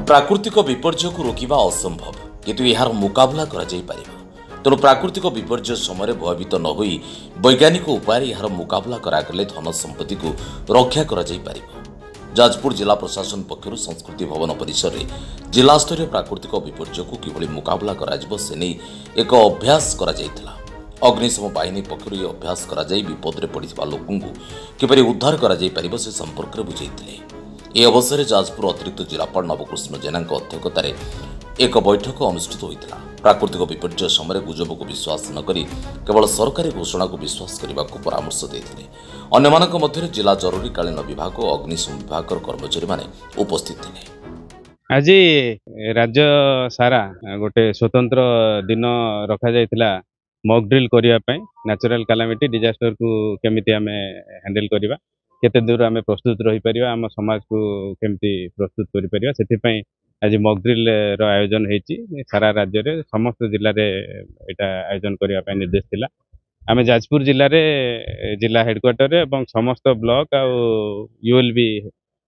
प्राकृतिक विपर्यय को रोकवा असंभव किंतु यार मुकाबला तेणु प्राकृतिक विपर्यय समय भयभीत न होई वैज्ञानिक उपाय यार मुकाबला करागले धन संपत्ति को रक्षा कर जाजपुर जिला प्रशासन पक्षर संस्कृति भवन परिसर में जिला स्तरीय प्राकृतिक विपर्यय को किभली मुकाबला करा से नहीं एक अभ्यास करा जायतिला। अग्निशम बाहिनी पक्षर यह अभ्यास करा जाय विपद में पड़ता लोकों किपरि उद्धार करा जाय परिबो से संपर्क में बुझाइथिले। ए अवसर में जाजपुर अतिरिक्त जिलापाल नवकृष्ण जेना अध्यक्षतार एक बैठक अनुष्ठित होता। प्राकृतिक विपर्यय समय गुजब को विश्वास न करी केवल सरकारी घोषणा को विश्वास करने को परामर्श देते। अन्यमानक मध्य जिला जरूरीकालीन विभाग और अग्निशम विभाग कर्मचारी माने उपस्थित थे। आज राज्य सारा गोटे स्वतंत्र दिन रखा जायतिला मॉक ड्रिल करने नेचुरल कैलामिटी डिजास्टर को केमिति आमे हैंडल करवा केते दूर आमे प्रस्तुत रही परिबा आम समाज को केमिति प्रस्तुत करि परिबा सेति आज मॉक ड्रिल रो आयोजन हेची सारा राज्य रे समस्त जिल्ला रे एटा आयोजन करिया पय निर्देश थिला। आमे जाजपुर जिल्ला रे जिला हेडक्वार्टर रे एवं समस्त ब्लॉक आ यूएलबी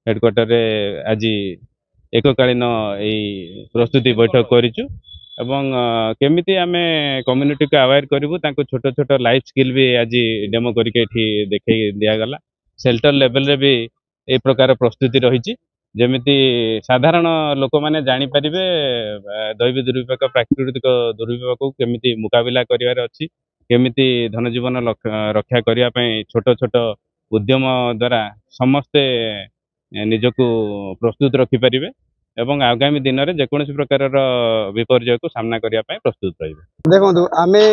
हेडक्वार्टर रे आज एककालीन एई प्रस्तुति बैठक करिचु एवं केमिति आमे कम्युनिटी को अवेयर करिवु तांको छोट छोट लाइफ स्किल भी आज डेमो करके एठी देखै दिया गला। सेल्टर लेवल रे भी ए प्रकार प्रस्तुति रही जमिति साधारण लोक मैंने जानी पारिबे दैवी दुर्विपाक प्राकृतिक दुर्विपाक को केमिति मुकाबला करिवार अछि केमिति धन जीवन रक्षा करिया पय छोट छोट उद्यम द्वारा समस्ते निजको प्रस्तुत रखि पारिबे एवं आगामी दिन में जेकोसी प्रकार विपर्यय को सामना करिया पय प्रस्तुत रहिबे। देखो आमे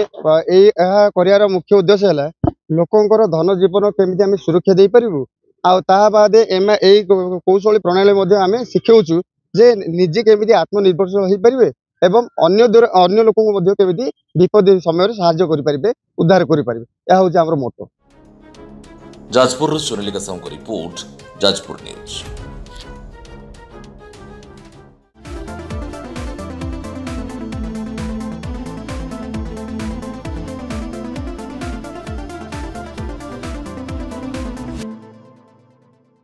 करियार मुख्य उद्देश्य है लोकंकर धन जीवन केमिति आमे सुरक्षा दे परिबु आ ता बादे एमे एई कौशल प्रणाली आमे शिखौछु जे निजे केमिति आत्मनिर्भरशील होई परिबे एवं अन्य लोक केमिति विपद समय सहायता करि परिबे उद्धार करि परिबे या होछि हमर मोटो। जाजपुर सुनील का रिपोर्ट जाजपुर न्यूज।